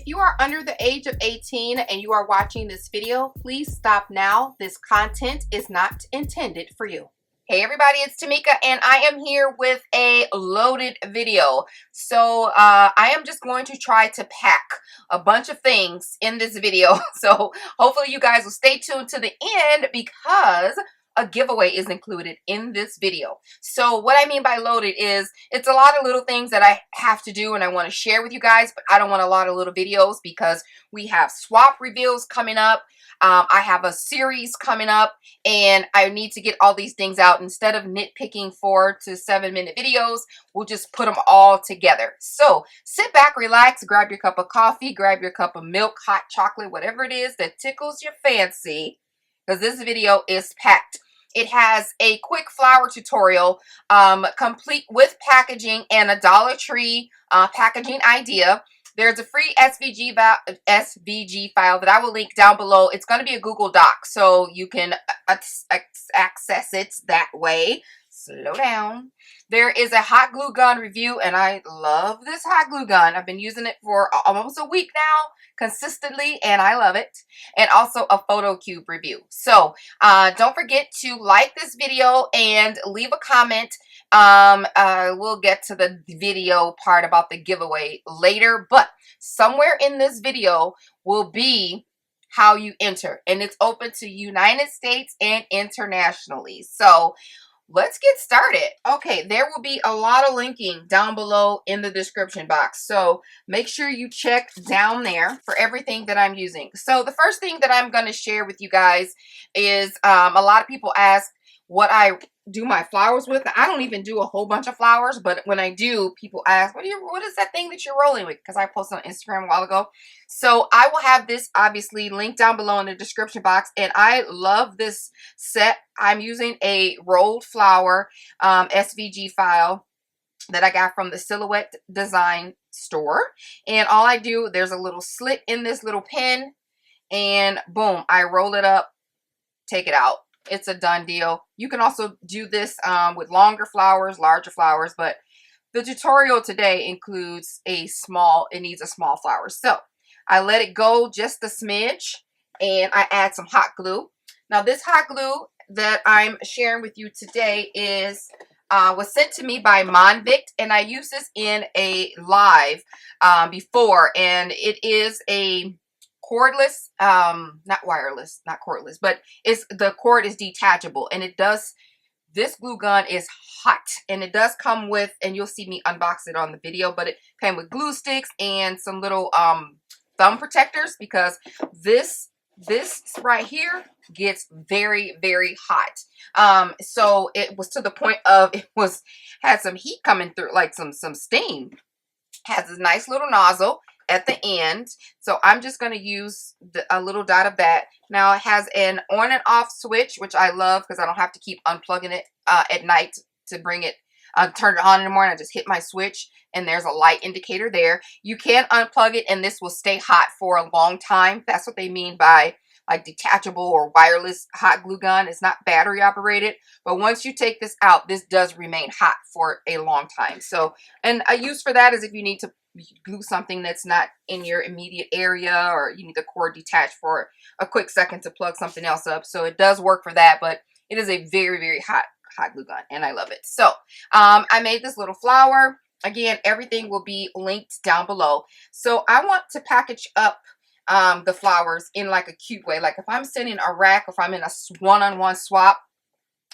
you are under the age of 18 and you are watching this video, please stop now. This content is not intended for you. Hey everybody, it's TMIKA and I am here with a loaded video. So I am just going to try to pack a bunch of things in this video. So hopefully you guys will stay tuned to the end because a giveaway is included in this video. So what I mean by loaded is it's a lot of little things that I have to do and I want to share with you guys, but I don't want a lot of little videos because we have swap reveals coming up. I have a series coming up and I need to get all these things out. Instead of nitpicking 4 to 7 minute videos, we'll just put them all together. So sit back, relax, grab your cup of coffee, grab your cup of milk, hot chocolate, whatever it is that tickles your fancy, because this video is packed. It has a quick flower tutorial, complete with packaging and a Dollar Tree packaging idea. There's a free SVG file that I will link down below. It's going to be a Google Doc, so you can access it that way. Slow down. There is a hot glue gun review, and I love this hot glue gun. I've been using it for almost a week now, consistently, and I love it. And also a photo cube review. So don't forget to like this video and leave a comment. We'll get to the video part about the giveaway later, but somewhere in this video will be how you enter, and it's open to United States and internationally. So let's get started. Okay, there will be a lot of linking down below in the description box. So make sure you check down there for everything that I'm using. So the first thing that I'm going to share with you guys is a lot of people ask what I do my flowers with. I don't even do a whole bunch of flowers, but when I do, people ask, what is that thing that you're rolling with? Because I posted on Instagram a while ago. So I will have this obviously linked down below in the description box, and I love this set. I'm using a rolled flower SVG file that I got from the Silhouette Design store, and all I do, there's a little slit in this little pin, and boom, I roll it up, take it out. It's a done deal. You can also do this with longer flowers, larger flowers, but the tutorial today includes it needs a small flower. So I let it go just a smidge and I add some hot glue. Now this hot glue that I'm sharing with you today was sent to me by Monvict, and I used this in a live before, and it is a cordless, not wireless, not cordless, but the cord is detachable, and this glue gun is hot, and it does come with, and you'll see me unbox it on the video, but it came with glue sticks and some little thumb protectors, because this right here gets very, very hot. So it was to the point of had some heat coming through, like some steam. Has a nice little nozzle at the end, so I'm just going to use a little dot of that. Now it has an on and off switch, which I love because I don't have to keep unplugging it at night to bring it turn it on in the morning. I just hit my switch and there's a light indicator there. You can unplug it and this will stay hot for a long time. That's what they mean by like detachable or wireless hot glue gun. It's not battery operated, but once you take this out, this does remain hot for a long time. So, and a use for that is if you need to glue something that's not in your immediate area, or you need the cord detached for a quick second to plug something else up. So it does work for that, but it is a very, very hot glue gun, and I love it. So I made this little flower. Again, everything will be linked down below. So I want to package up the flowers in like a cute way. Like if I'm sending a rack, if I'm in a one-on-one swap,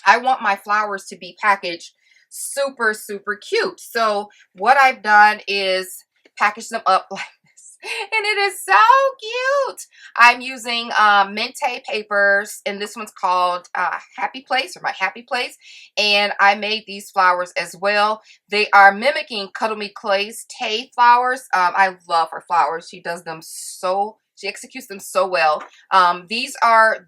I want my flowers to be packaged super, super cute. So what I've done is package them up like this, and it is so cute. I'm using Mente papers, and this one's called Happy Place, or My Happy Place, and I made these flowers as well. They are mimicking Cuddle Me Clay's Tay flowers. I love her flowers. She executes them so well. These are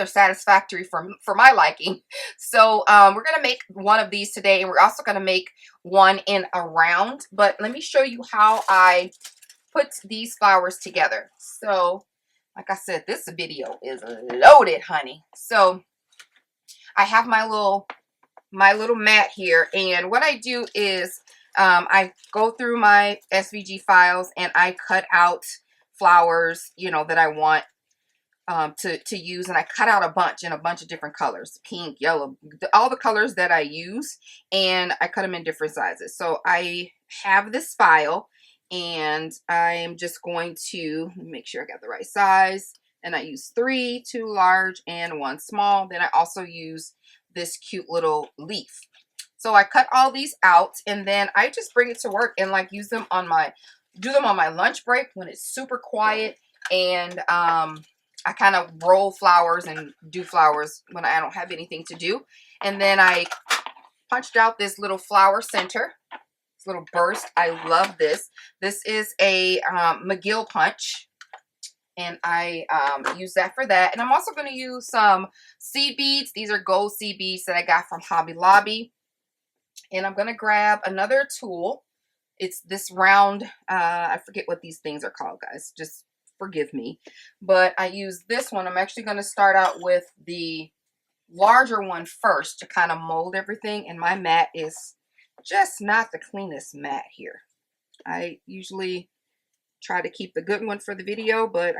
satisfactory for my liking. So we're gonna make one of these today, and we're also gonna make one in a round. But let me show you how I put these flowers together. So like I said, this video is loaded, honey. So I have my little mat here, and what I do is I go through my SVG files and I cut out flowers, you know, that I want to use, and I cut out a bunch in a bunch of different colors, pink, yellow, all the colors that I use, and I cut them in different sizes. So I have this file, and I'm just going to make sure I got the right size, and I use 3, 2 large and 1 small. Then I also use this cute little leaf. So I cut all these out, and then I just bring it to work and like use them on my, do them on my lunch break when it's super quiet, and I kind of roll flowers and do flowers when I don't have anything to do. And then I punched out this little flower center, this little burst. I love this. This is a McGill punch, and I use that for that. And I'm also going to use some seed beads. These are gold seed beads that I got from Hobby Lobby. And I'm going to grab another tool. It's this round, I forget what these things are called, guys. Just forgive me. But I use this one. I'm actually going to start out with the larger one first to kind of mold everything. And my mat is just not the cleanest mat here. I usually try to keep the good one for the video, but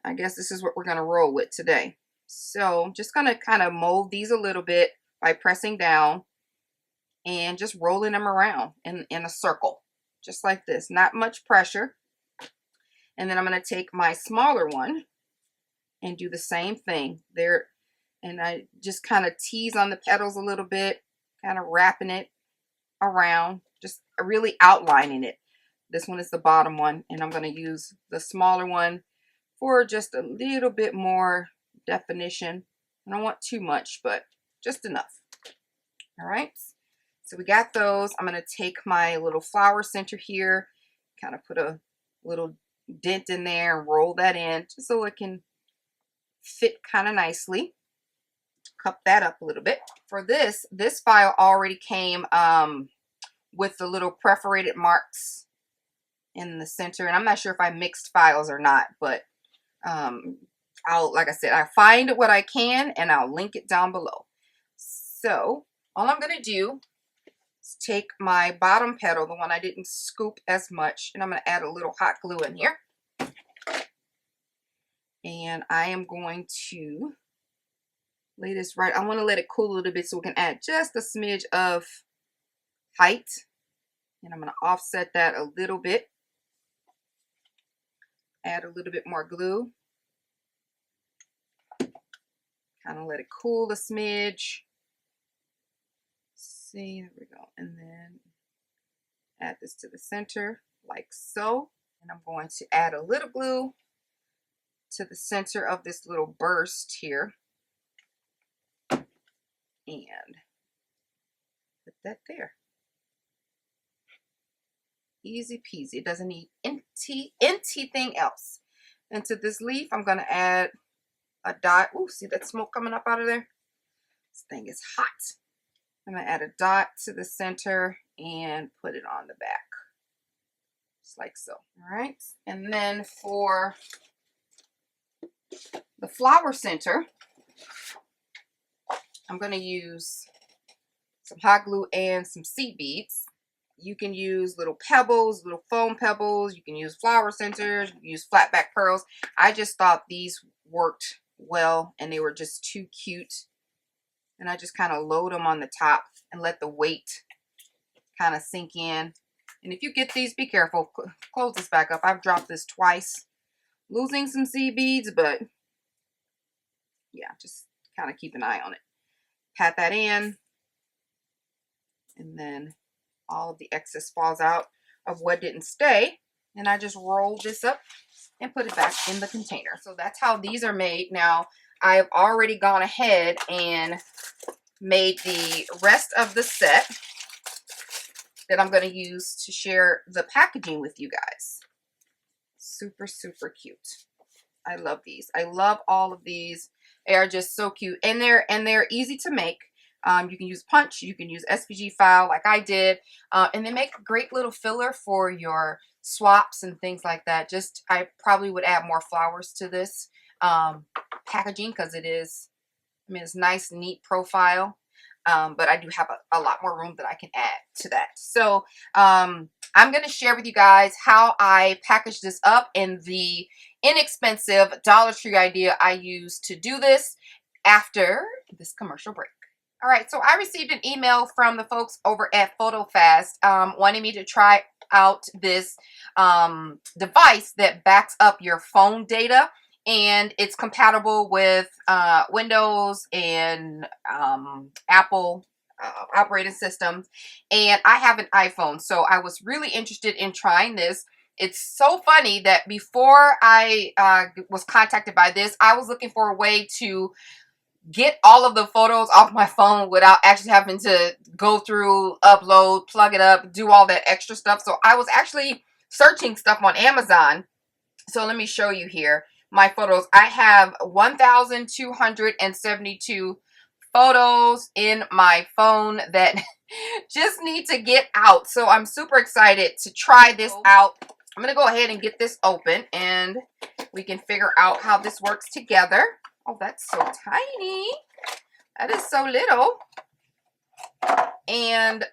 I guess this is what we're going to roll with today. So I'm just going to kind of mold these a little bit by pressing down and just rolling them around in a circle, just like this. Not much pressure. And then I'm going to take my smaller one and do the same thing there. And I just kind of tease on the petals a little bit, kind of wrapping it around, just really outlining it. This one is the bottom one, and I'm going to use the smaller one for just a little bit more definition. I don't want too much, but just enough. All right. So we got those. I'm going to take my little flower center here, kind of put a little dent in there and roll that in just so it can fit kind of nicely. Cup that up a little bit. For this file already came with the little perforated marks in the center, and I'm not sure if I mixed files or not, but like I said, I find what I can and I'll link it down below. So all I'm going to do is take my bottom petal, the one I didn't scoop as much, and I'm going to add a little hot glue in here. And I am going to lay this right. I want to let it cool a little bit so we can add just a smidge of height. And I'm going to offset that a little bit. Add a little bit more glue. Kind of let it cool a smidge. See, there we go. And then add this to the center like so. And I'm going to add a little glue to the center of this little burst here. And put that there. Easy peasy. It doesn't need anything else. And to this leaf, I'm going to add a dot. Ooh, see that smoke coming up out of there? This thing is hot. I'm going to add a dot to the center and put it on the back. Just like so. All right. And then for the flower center, I'm going to use some hot glue and some seed beads. You can use little pebbles, little foam pebbles. You can use flower centers. You can use flat back pearls. I just thought these worked well and they were just too cute. And I just kind of load them on the top and let the weight kind of sink in. And if you get these, be careful. Close this back up. I've dropped this twice, losing some seed beads, but yeah, just kind of keep an eye on it. Pat that in, and then all of the excess falls out of what didn't stay. And I just roll this up and put it back in the container. So that's how these are made. Now, I've already gone ahead and made the rest of the set that I'm going to use to share the packaging with you guys. Super, super cute. I love these. I love all of these. They are just so cute, and they're easy to make. You can use punch, you can use SVG file like I did, and they make a great little filler for your swaps and things like that. Just, I probably would add more flowers to this packaging because it is, I mean, it's nice, neat profile. but I do have a lot more room that I can add to that. So I'm going to share with you guys how I package this up and the inexpensive Dollar Tree idea I use to do this after this commercial break. All right, so I received an email from the folks over at PHOTOFAST wanting me to try out this device that backs up your phone data, and it's compatible with Windows and Apple operating systems, and I have an iPhone, so I was really interested in trying this. It's so funny that before I was contacted by this, I was looking for a way to get all of the photos off my phone without actually having to go through, upload, plug it up, do all that extra stuff. So I was actually searching stuff on Amazon. So let me show you here my photos. I have 1,272 photos in my phone that just need to get out. So I'm super excited to try this out. I'm going to go ahead and get this open and we can figure out how this works together. Oh, that's so tiny. That is so little. And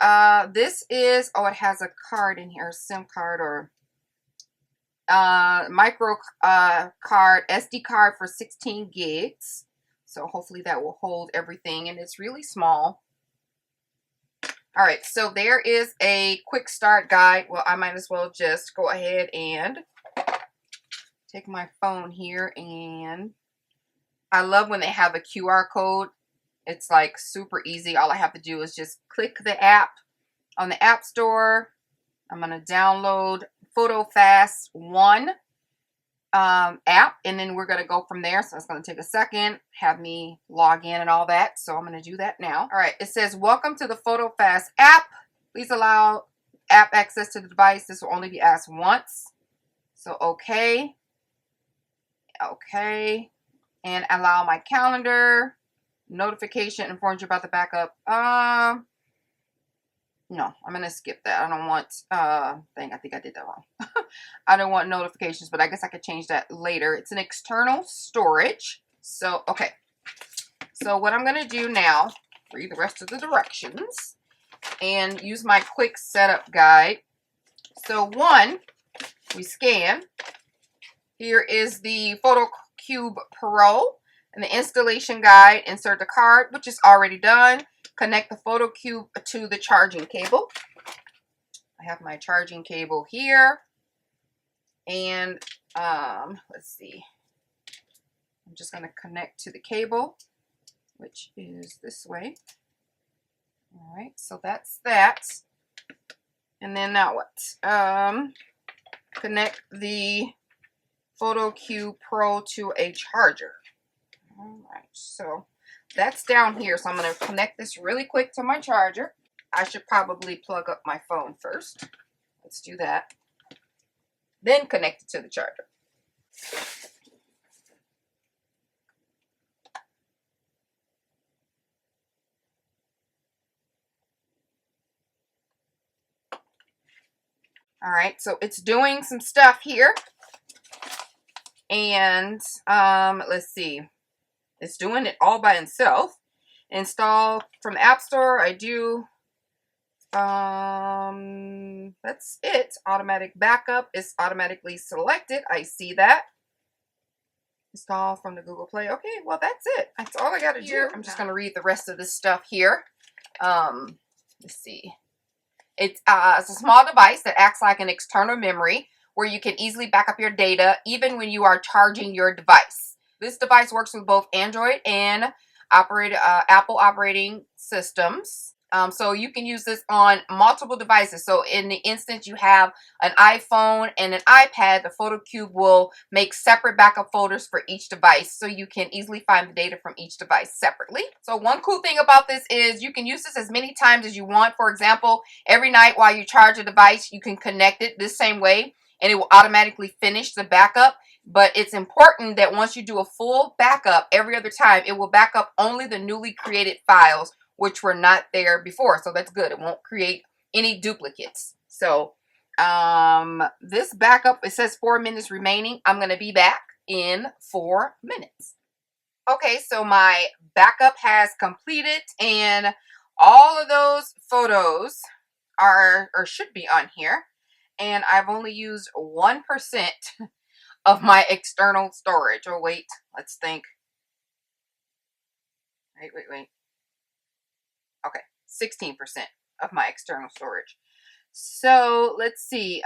this is, oh, it has a card in here, a SIM card or micro card, SD card for 16 gigs. So hopefully that will hold everything, and it's really small. All right, so there is a quick start guide. Well, I might as well just go ahead and take my phone here, and I love when they have a QR code. It's like super easy. All I have to do is just click the app on the App Store. I'm going to download PhotoFast 1 app, and then we're going to go from there. So it's going to take a second, have me log in and all that. So I'm going to do that now. All right, it says, welcome to the PhotoFast app. Please allow app access to the device. This will only be asked once. So okay. Okay. And allow my calendar. Notification informs you about the backup. No, I'm going to skip that. I don't want, I think I did that wrong. I don't want notifications, but I guess I could change that later. It's an external storage. So, okay. So what I'm going to do now, read the rest of the directions and use my quick setup guide. So one, we scan. Here is the PhotoCube Pro and the installation guide. Insert the card, which is already done. Connect the PhotoCube to the charging cable. I have my charging cable here. And let's see. I'm just going to connect to the cable, which is this way. All right, so that's that. And then now what? Connect the PhotoCube Pro to a charger. All right, so that's down here. So I'm going to connect this really quick to my charger. I should probably plug up my phone first. Let's do that. Then connect it to the charger. All right, so it's doing some stuff here. And let's see. It's doing it all by itself. Install from the App Store. I do. That's it. Automatic backup is automatically selected. I see that. Install from the Google Play. Okay, well, that's it. That's all I got to do. I'm just going to read the rest of this stuff here. Let's see. It's a small device that acts like an external memory where you can easily back up your data even when you are charging your device. This device works with both Android and Apple operating systems. So you can use this on multiple devices. So in the instance you have an iPhone and an iPad, the PhotoCube will make separate backup folders for each device so you can easily find the data from each device separately. So one cool thing about this is you can use this as many times as you want. For example, every night while you charge a device, you can connect it this same way and it will automatically finish the backup. But it's important that once you do a full backup every other time, it will back up only the newly created files which were not there before. So that's good. It won't create any duplicates. So this backup, it says 4 minutes remaining. I'm going to be back in 4 minutes. Okay, so my backup has completed, and all of those photos are or should be on here, and I've only used 1% of my external storage. Oh wait, let's think. Wait. Okay, 16% of my external storage. So let's see.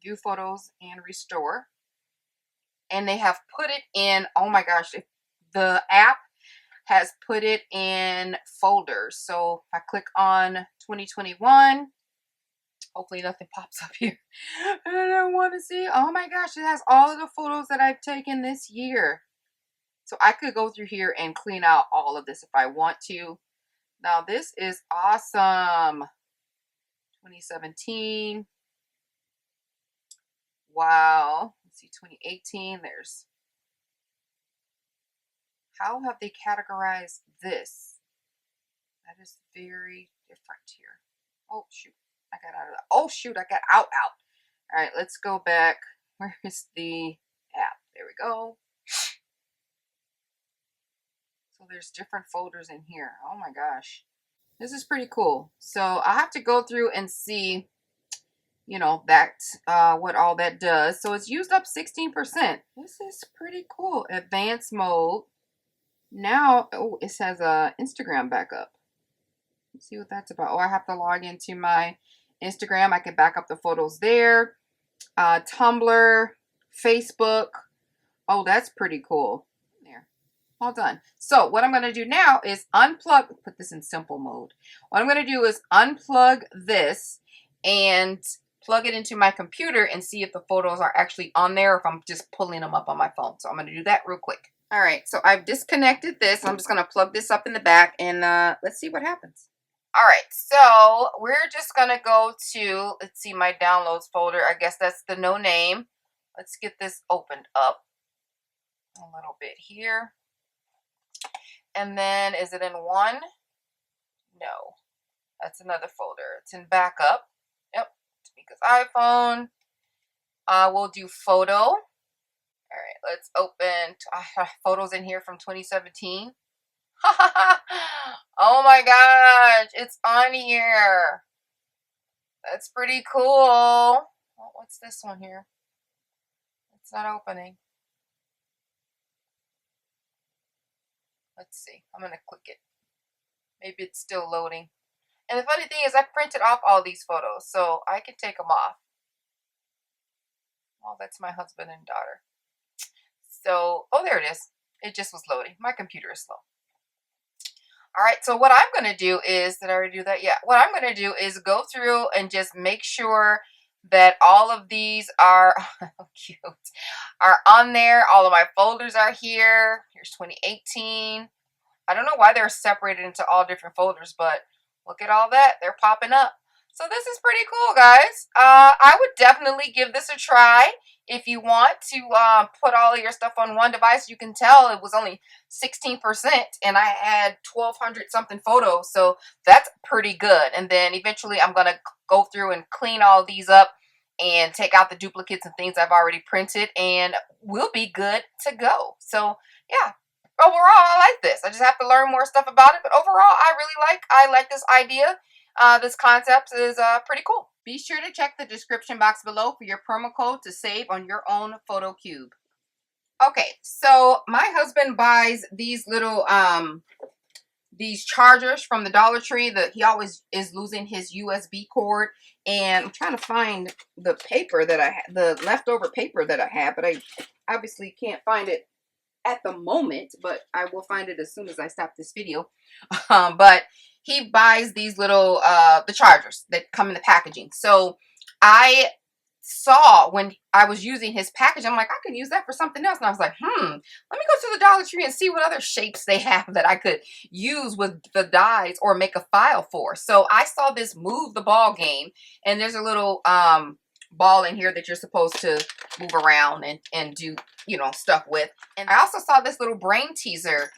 View photos and restore. And they have put it in, oh my gosh, the app has put it in folders. So if I click on 2021, hopefully nothing pops up here. I don't want to see. Oh my gosh, it has all of the photos that I've taken this year. So I could go through here and clean out all of this if I want to. Now this is awesome. 2017. Wow. Let's see, 2018. There's, how have they categorized this? That is very different here. Oh shoot, I got out of that. Oh shoot, I got out. All right, let's go back. Where is the app? There we go. So there's different folders in here. Oh my gosh. This is pretty cool. So I have to go through and see, you know, that's what all that does. So it's used up 16%. This is pretty cool. Advanced mode. Now, oh, it says Instagram backup. Let's see what that's about. Oh, I have to log into my Instagram. I can back up the photos there. Tumblr, Facebook. Oh, that's pretty cool. There. All done. So what I'm going to do now is unplug, put this in simple mode. What I'm going to do is unplug this and plug it into my computer and see if the photos are actually on there or if I'm just pulling them up on my phone. So I'm going to do that real quick. All right, so I've disconnected this. I'm just going to plug this up in the back and let's see what happens. All right, so we're just going to go to, let's see, my downloads folder. I guess that's the no name. Let's get this opened up a little bit here. And then is it in one? No, that's another folder. It's in backup. Yep, TMIKA's iPhone. We'll do photo. All right, let's open. I have photos in here from 2017. Oh my gosh, it's on here. That's pretty cool. Oh, what's this one here? It's not opening. Let's see. I'm going to click it. Maybe it's still loading. And the funny thing is I printed off all these photos, so I can take them off. Oh, that's my husband and daughter. So, oh, there it is. It just was loading. My computer is slow. All right, so what I'm going to do is, did I already do that? Yeah. What I'm going to do is go through and just make sure that all of these are cute, are on there. All of my folders are here. Here's 2018. I don't know why they're separated into all different folders, but look at all that. They're popping up. So this is pretty cool, guys. I would definitely give this a try. If you want to put all of your stuff on one device, you can tell it was only 16% and I had 1,200 something photos. So that's pretty good. And then eventually I'm going to go through and clean all these up and take out the duplicates and things I've already printed, and we'll be good to go. So yeah, overall, I like this. I just have to learn more stuff about it. But overall, I like this idea. This concept is pretty cool. Be sure to check the description box below for your promo code to save on your own photo cube. Okay, so my husband buys these little these chargers from the Dollar Tree. He always is losing his USB cord, and I'm trying to find the paper that I had, the leftover paper that I have, but I obviously can't find it at the moment, but I will find it as soon as I stop this video. But he buys these little the chargers that come in the packaging. So I saw when I was using his package, I'm like, I could use that for something else. And I was like, let me go to the Dollar Tree and see what other shapes they have that I could use with the dies or make a file for. So I saw this Move the Ball game, and there's a little ball in here that you're supposed to move around and do, you know, stuff with. And I also saw this little brain teaser,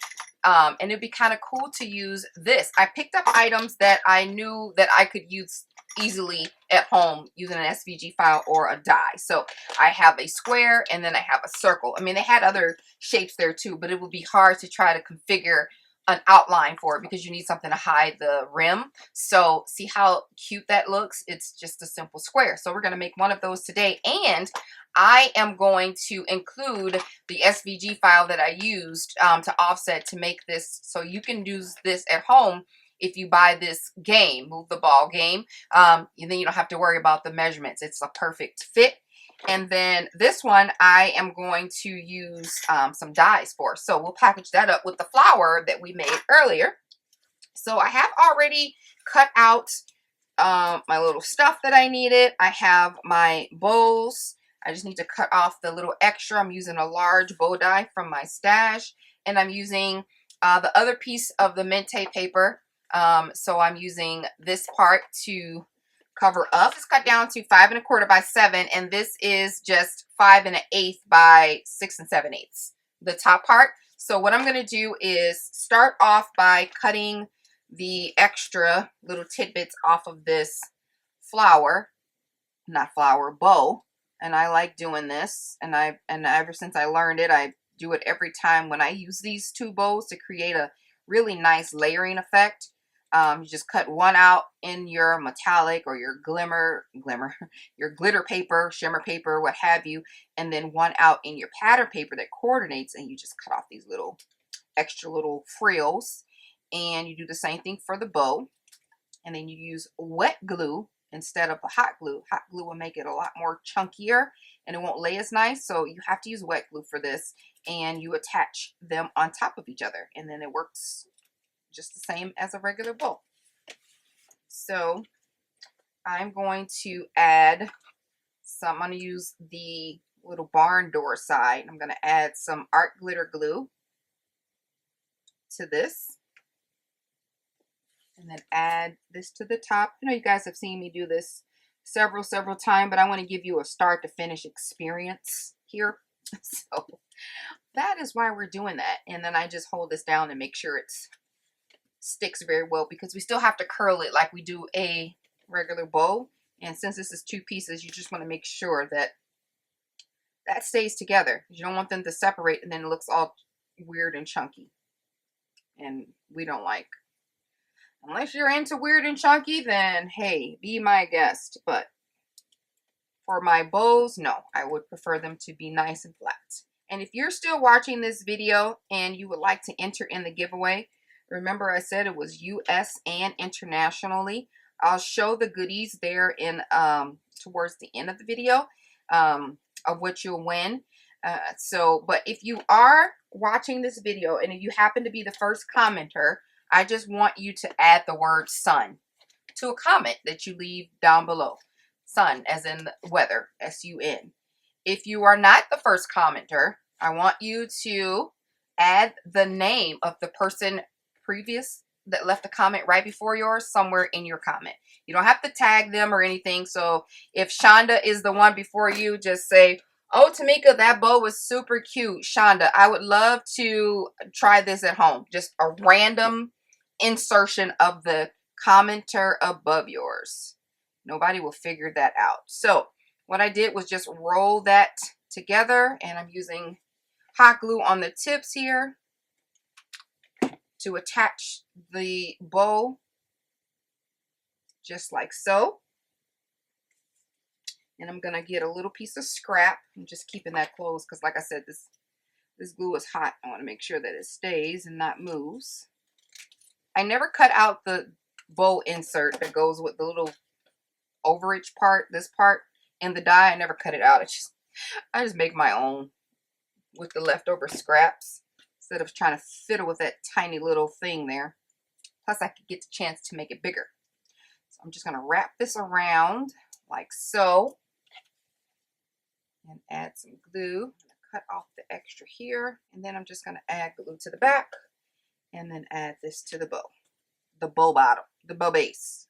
and it'd be kind of cool to use this. I picked up items that I knew that I could use easily at home using an SVG file or a die. So I have a square and then I have a circle. I mean, they had other shapes there too, but it would be hard to try to configure an outline for it because you need something to hide the rim. So see how cute that looks? It's just a simple square. So we're going to make one of those today, and I am going to include the SVG file that I used to offset to make this, so you can use this at home if you buy this game, Move the Ball game. And then you don't have to worry about the measurements. It's a perfect fit. And then this one I am going to use some dies for. So we'll package that up with the flower that we made earlier. So I have already cut out my little stuff that I needed. I have my bows. I just need to cut off the little extra. I'm using a large bow die from my stash. And I'm using the other piece of the Mente paper. So I'm using this part to cover up. It's cut down to 5 1/4 by 7, and this is just 5 1/8 by 6 7/8, the top part. So what I'm going to do is start off by cutting the extra little tidbits off of this bow, and I like doing this, and ever since I learned it, I do it every time when I use these two bows to create a really nice layering effect. You just cut one out in your metallic or your your glitter paper, shimmer paper, what have you, and then one out in your pattern paper that coordinates, and you just cut off these little extra little frills. And you do the same thing for the bow, and then you use wet glue instead of the hot glue. Hot glue will make it a lot more chunkier and it won't lay as nice, so you have to use wet glue for this, and you attach them on top of each other, and then it works just the same as a regular bow. So I'm going to add some, I'm going to use the little barn door side. I'm going to add some art glitter glue to this, and then add this to the top. I know you guys have seen me do this several times, but I want to give you a start to finish experience here. So that is why we're doing that. And then I just hold this down and make sure it's sticks very well, because we still have to curl it like we do a regular bow. And since this is 2 pieces, you just want to make sure that that stays together. You don't want them to separate and then it looks all weird and chunky, and we don't like. Unless you're into weird and chunky, then hey, be my guest. But for my bows, no, I would prefer them to be nice and flat. And if you're still watching this video and you would like to enter in the giveaway, remember I said it was US and internationally. I'll show the goodies there in towards the end of the video of what you'll win. But if you are watching this video and if you happen to be the first commenter, I just want you to add the word sun to a comment that you leave down below. Sun as in weather, S-U-N. If you are not the first commenter, I want you to add the name of the person previous that left a comment right before yours somewhere in your comment. You don't have to tag them or anything. So if Shonda is the one before you, just say, "Oh, Tamika, that bow was super cute. Shonda, I would love to try this at home." Just a random insertion of the commenter above yours. Nobody will figure that out. So what I did was just roll that together, and I'm using hot glue on the tips here to attach the bow just like so. And I'm gonna get a little piece of scrap. I'm just keeping that closed because, like I said, this glue is hot. I want to make sure that it stays and not moves. I never cut out the bow insert that goes with the little overage part, this part, and the die. I never cut it out. I just make my own with the leftover scraps instead of trying to fiddle with that tiny little thing there. Plus, I could get the chance to make it bigger. So I'm just going to wrap this around like so and add some glue. Cut off the extra here, and then I'm just going to add glue to the back and then add this to the bow. The bow bottom, the bow base.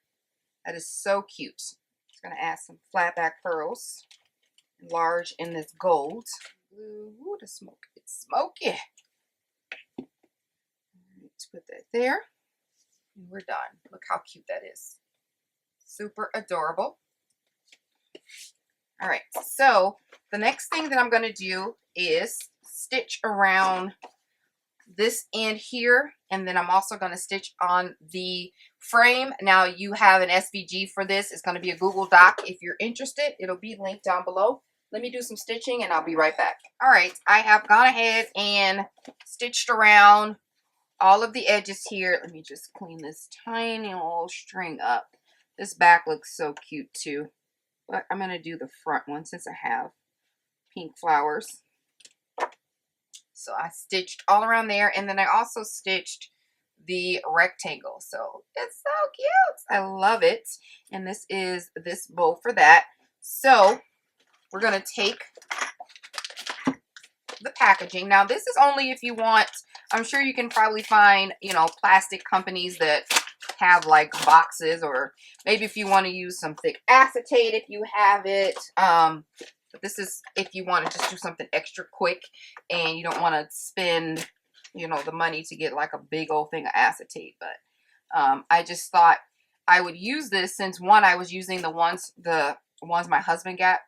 That is so cute. Just going to add some flat back pearls, large in this gold. Ooh, the smoke, it's smoky. Let's put that there. And we're done. Look how cute that is. Super adorable. All right, so the next thing that I'm going to do is stitch around this end here, and then I'm also going to stitch on the frame. Now you have an SVG for this. It's going to be a Google Doc. If you're interested, it'll be linked down below. Let me do some stitching and I'll be right back. All right, I have gone ahead and stitched around all of the edges here. Let me just clean this tiny little string up. This back looks so cute too, but I'm going to do the front one since I have pink flowers. So I stitched all around there, and then I also stitched the rectangle. So it's so cute. I love it. And this is this bow for that. So we're going to take the packaging. Now this is only if you want, I'm sure you can probably find, you know, plastic companies that have like boxes, or maybe if you want to use some thick acetate if you have it. But this is if you want to just do something extra quick and you don't want to spend, you know, the money to get like a big old thing of acetate. But I just thought I would use this since one, I was using the ones my husband got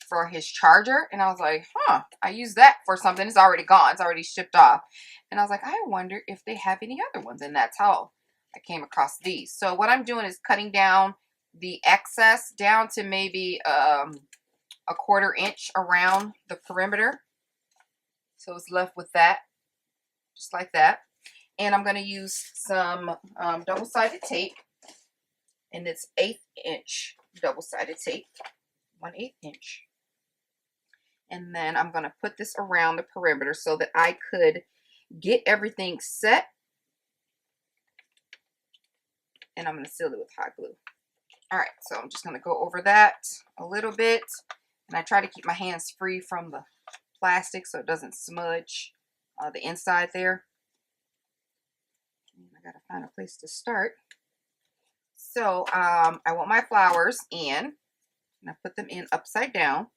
for his charger, and I was like, huh, I use that for something. It's already gone. It's already shipped off. And I was like, I wonder if they have any other ones, and that's how I came across these. So what I'm doing is cutting down the excess down to maybe a 1/4 inch around the perimeter. So it's left with that, just like that. And I'm going to use some double-sided tape, and it's 1/8 inch double-sided tape, 1/8 inch. And then I'm going to put this around the perimeter so that I could get everything set. And I'm going to seal it with hot glue. All right, so I'm just going to go over that a little bit. And I try to keep my hands free from the plastic so it doesn't smudge the inside there. And I got to find a place to start. So I want my flowers in. And I put them in upside down.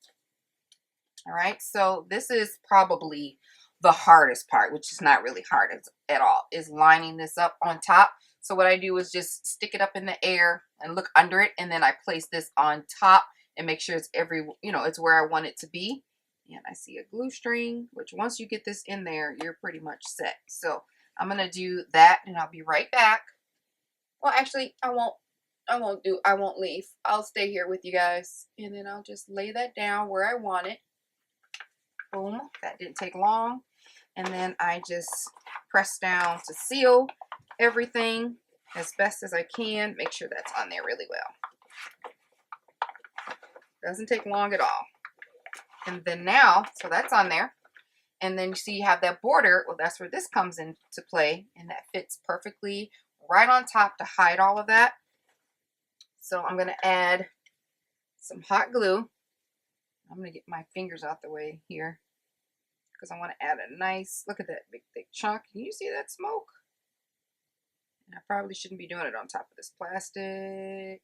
All right, so this is probably the hardest part, which is not really hard at all, is lining this up on top. So what I do is just stick it up in the air and look under it, and then I place this on top and make sure it's it's where I want it to be. And I see a glue string, which once you get this in there, you're pretty much set. So I'm gonna do that, and I'll be right back. Well, actually, I won't leave. I'll stay here with you guys, and then I'll just lay that down where I want it. Boom, that didn't take long. And then I just press down to seal everything as best as I can. Make sure that's on there really well. Doesn't take long at all. And then now, so that's on there. And then you see you have that border. Well, that's where this comes into play. And that fits perfectly right on top to hide all of that. So I'm going to add some hot glue. I'm going to get my fingers out the way here because I want to add a nice, look at that big thick chunk. Can you see that smoke? And I probably shouldn't be doing it on top of this plastic.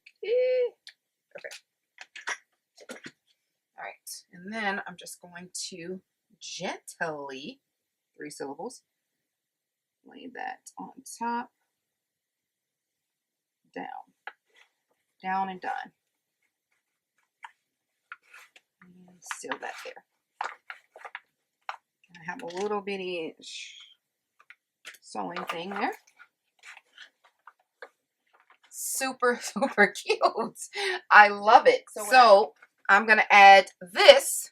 Okay. All right. And then I'm just going to gently, 3 syllables, lay that on top, down and done. And seal that there. I have a little bitty sewing thing there. Super, super cute. I love it. So I'm going to add this,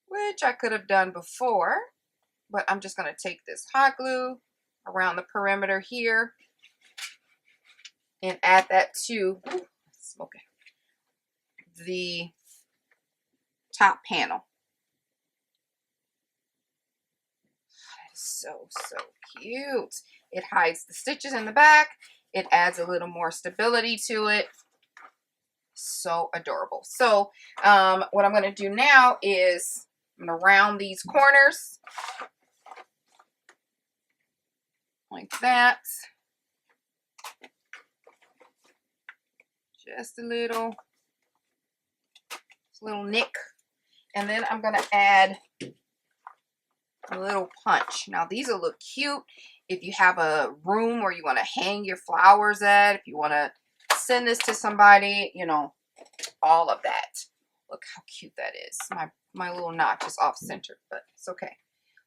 which I could have done before, but I'm just going to take this hot glue around the perimeter here and add that to the top panel. That is so, so cute. It hides the stitches in the back. It adds a little more stability to it. So adorable. So what I'm going to do now is I'm going to round these corners like that. Just a little nick. And then I'm going to add a little punch. Now these will look cute if you have a room where you want to hang your flowers at, if you want to send this to somebody, you know, all of that. Look how cute that is. My little notch is off center, but it's okay.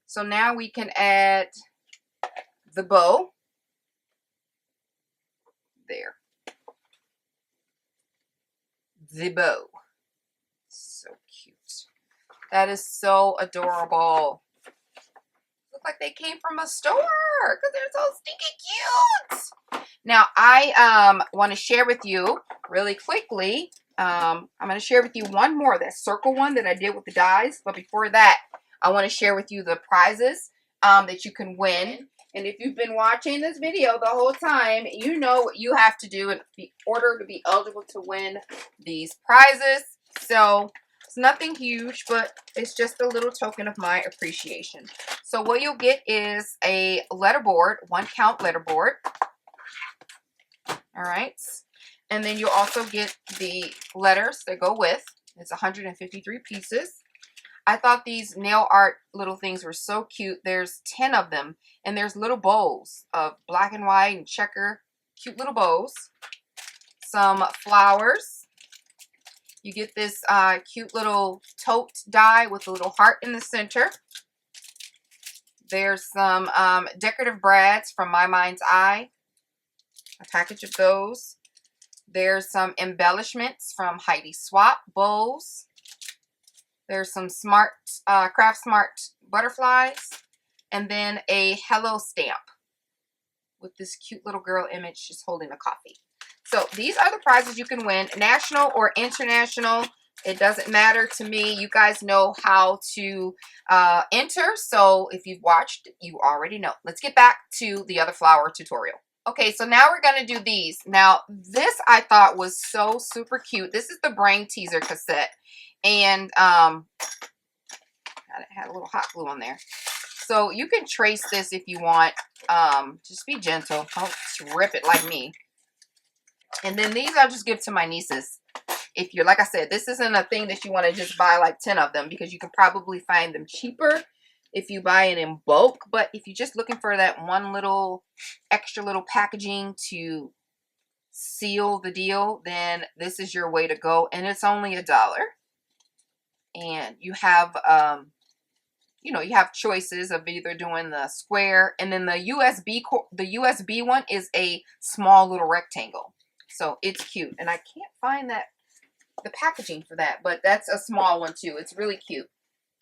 So now we can add the bow. There. The bow. So cute. That is so adorable. Look like they came from a store because they're so stinky cute. Now, I want to share with you really quickly. I'm going to share with you one more, that circle one that I did with the dies. But before that, I want to share with you the prizes that you can win. And if you've been watching this video the whole time, you know what you have to do in order to be eligible to win these prizes. So it's nothing huge, but it's just a little token of my appreciation. So what you'll get is a letterboard, 1-count letterboard. All right. And then you'll also get the letters that go with. It's 153 pieces. I thought these nail art little things were so cute. There's 10 of them. And there's little bows of black and white and checker. Cute little bows. Some flowers. You get this cute little tote die with a little heart in the center. There's some decorative brads from My Mind's Eye. A package of those. There's some embellishments from Heidi Swap bows. There's some smart, Craft Smart butterflies. And then a hello stamp with this cute little girl image just holding a coffee. So these are the prizes you can win, national or international. It doesn't matter to me. You guys know how to enter. So if you've watched, you already know. Let's get back to the other flower tutorial. Okay, so now we're going to do these. Now, this I thought was so super cute. This is the Brain Teaser cassette. And it had a little hot glue on there. So you can trace this if you want. Just be gentle. Don't rip it like me. And then these I'll just give to my nieces. If you're, like I said, this isn't a thing that you want to just buy like 10 of them, because you can probably find them cheaper if you buy it in bulk. But if you're just looking for that one little extra little packaging to seal the deal, then this is your way to go. And it's only $1. And you have, you know, you have choices of either doing the square, and then the USB one is a small little rectangle. So it's cute. And I can't find the packaging for that, but that's a small one too. It's really cute.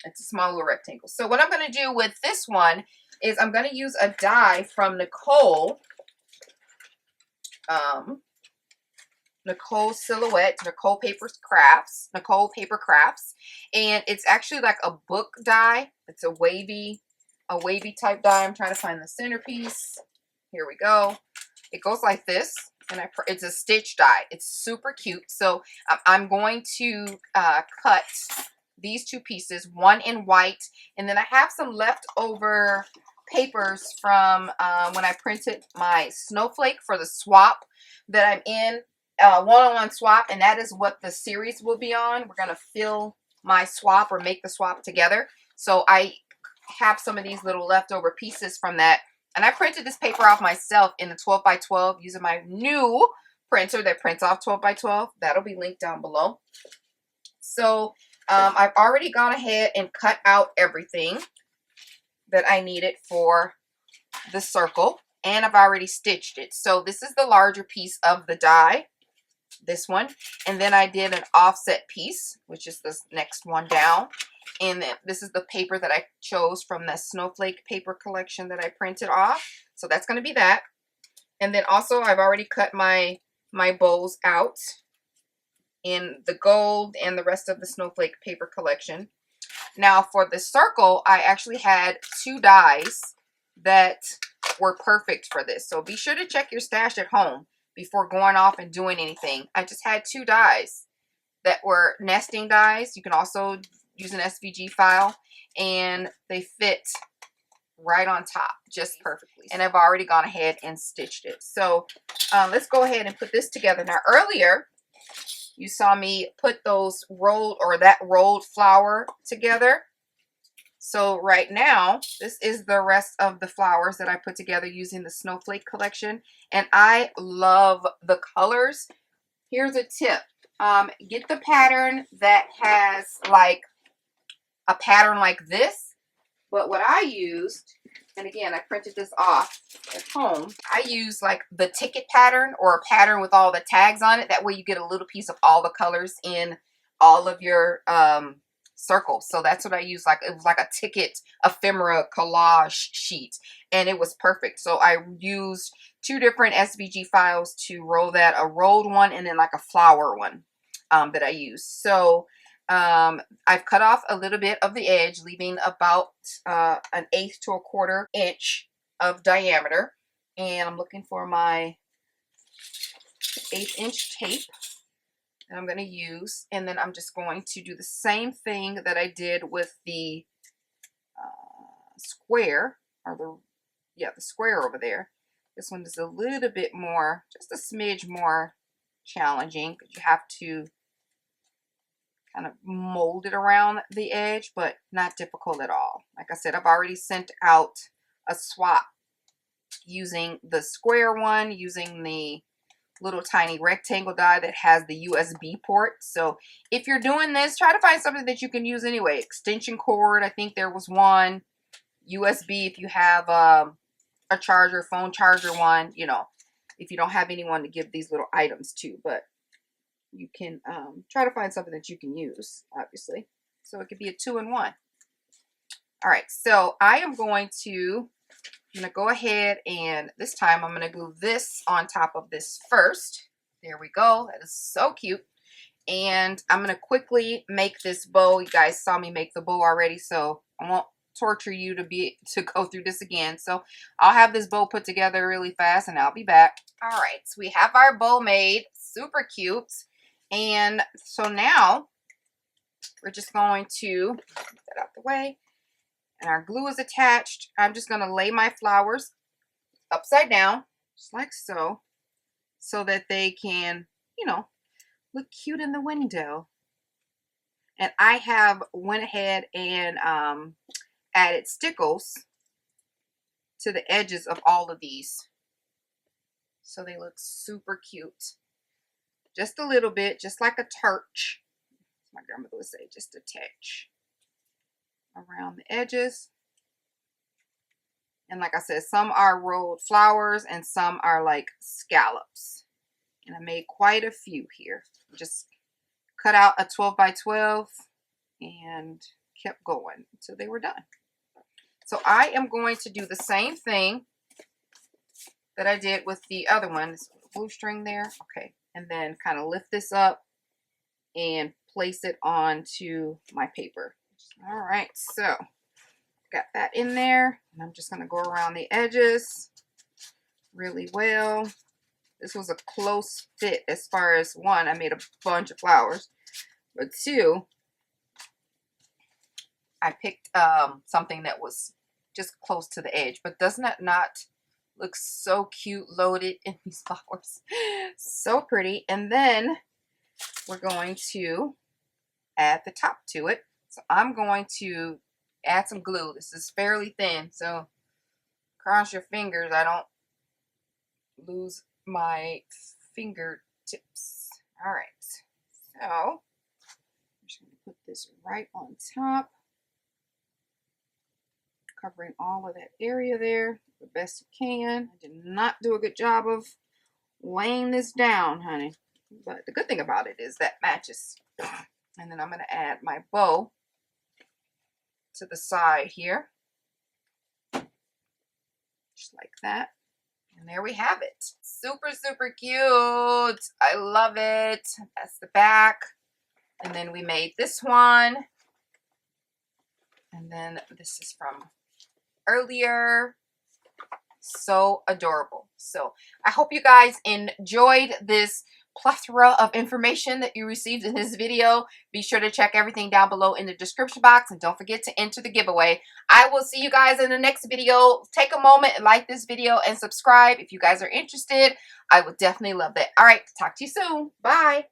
It's a small little rectangle. So what I'm going to do with this one is I'm going to use a die from Nicole. Nicole Silhouette, Nicole Paper Crafts, and it's actually like a book die. It's a wavy type die. I'm trying to find the centerpiece. Here we go. It goes like this, and it's a stitch die. It's super cute. So I'm going to cut these two pieces, one in white, and then I have some leftover papers from when I printed my snowflake for the swap that I'm in. One-on-one swap, and that is what the series will be on. We're going to fill my swap or make the swap together. So I have some of these little leftover pieces from that, and I printed this paper off myself in the 12 by 12 using my new printer that prints off 12 by 12. That'll be linked down below. So I've already gone ahead and cut out everything that I needed for the circle, and I've already stitched it. So this is the larger piece of the die. This one, and then I did an offset piece, which is this next one down, and then this is the paper that I chose from the snowflake paper collection that I printed off. So that's going to be that. And then also I've already cut my bows out in the gold and the rest of the snowflake paper collection. Now for the circle, I actually had 2 dies that were perfect for this. So be sure to check your stash at home before going off and doing anything. I just had 2 dies that were nesting dies. You can also use an SVG file, and they fit right on top just perfectly. And I've already gone ahead and stitched it. So let's go ahead and put this together. Now earlier, you saw me put those rolled flower together. So right now, this is the rest of the flowers that I put together using the snowflake collection. And I love the colors. Here's a tip. Get the pattern that has like a pattern like this. But what I used And again, I printed this off at home. I use like the ticket pattern or a pattern with all the tags on it. That way you get a little piece of all the colors in all of your circles. So that's what I use. Like, it was like a ticket ephemera collage sheet, and it was perfect. So I used 2 different SVG files to roll that, a rolled one and then like a flower one that I used. So I've cut off a little bit of the edge, leaving about 1/8 to 1/4 inch of diameter. And I'm looking for my 1/8 inch tape that I'm going to use. And then I'm just going to do the same thing that I did with the square, or the square over there. This one is a little bit more, just a smidge more challenging, because you have to kind of mold it around the edge, but not difficult at all. Like I said, I've already sent out a swap using the square one, using the little tiny rectangle die that has the USB port. So if you're doing this, try to find something that you can use anyway. Extension cord, I think there was one. USB if you have a charger, phone charger one, you know, if you don't have anyone to give these little items to. But you can try to find something that you can use, obviously. So it could be a 2-in-1. All right, so I'm going to go ahead, and this time I'm going to glue this on top of this first. There we go. That is so cute. And I'm going to quickly make this bow. You guys saw me make the bow already, so I won't torture you to go through this again. So I'll have this bow put together really fast, and I'll be back. All right, so we have our bow made. Super cute. And so now we're just going to get that out the way, and our glue is attached. I'm just going to lay my flowers upside down, just like so, so that they can, you know, look cute in the window. And I have went ahead and added stickles to the edges of all of these, so they look super cute. Just a little bit, just like a touch. My grandmother would say, just a touch around the edges. And like I said, some are rolled flowers and some are like scallops. And I made quite a few here. Just cut out a 12 by 12 and kept going until they were done. So I am going to do the same thing that I did with the other one. This blue string there. Okay. And then kind of lift this up and place it onto my paper. All right, so got that in there, and I'm just going to go around the edges really well. This was a close fit as far as, 1, I made a bunch of flowers, but 2, I picked something that was just close to the edge. But doesn't that not look so cute loaded in these flowers? So pretty. And then we're going to add the top to it. So I'm going to add some glue. This is fairly thin, so cross your fingers I don't lose my fingertips. All right, so I'm just going to put this right on top, covering all of that area there the best you can. I did not do a good job of laying this down, honey, but the good thing about it is that matches. And then I'm going to add my bow to the side here, just like that. And there we have it. Super, super cute. I love it. That's the back. And then we made this one. And then this is from earlier. So adorable. So I hope you guys enjoyed this plethora of information that you received in this video. Be sure to check everything down below in the description box, and don't forget to enter the giveaway. I will see you guys in the next video. Take a moment and like this video and subscribe if you guys are interested. I would definitely love that. All right, talk to you soon. Bye.